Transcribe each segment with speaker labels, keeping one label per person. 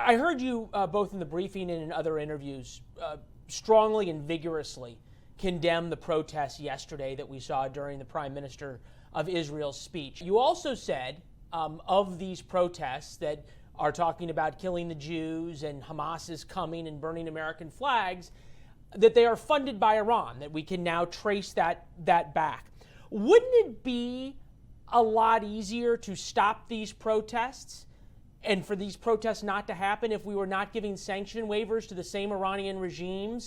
Speaker 1: I heard you both in the briefing and in other interviews strongly and vigorously condemn the protests yesterday that we saw during the Prime Minister of Israel's speech. You also said of these protests that are talking about killing the Jews and Hamas is coming and burning American flags, that they are funded by Iran, that we can now trace that back. Wouldn't it be a lot easier to stop these protests and for these protests not to happen if we were not giving sanction waivers to the same Iranian regime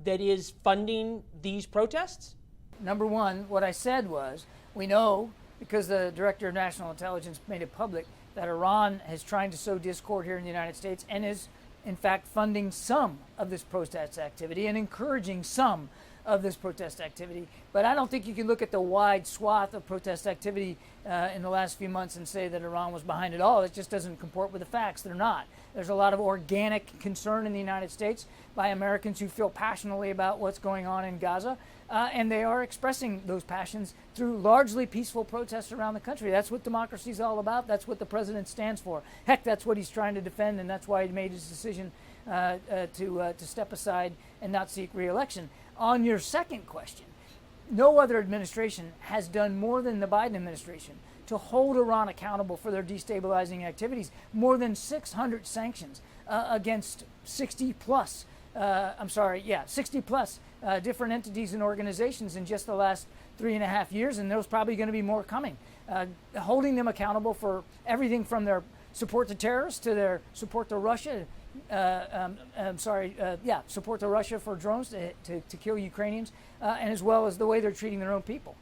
Speaker 1: that is funding these protests?
Speaker 2: Number one, what I said was, we know, because the Director of National Intelligence made it public, that Iran is trying to sow discord here in the United States and is, in fact, funding some of this protest activity and encouraging some of this protest activity. But I don't think you can look at the wide swath of protest activity in the last few months and say that Iran was behind it all. It just doesn't comport with the facts. They're not. There's a lot of organic concern in the United States by Americans who feel passionately about what's going on in Gaza, and they are expressing those passions through largely peaceful protests around the country. That's what democracy is all about. That's what the president stands for. Heck, that's what he's trying to defend, and that's why he made his decision to step aside and not seek re-election. On your second question, no other administration has done more than the Biden administration to hold Iran accountable for their destabilizing activities. More than 600 sanctions against 60 plus different entities and organizations in just the last 3.5 years, and there's probably going to be more coming. Holding them accountable for everything from their support to terrorists to their support to Russia. Support to Russia for drones to kill Ukrainians, and as well as the way they're treating their own people.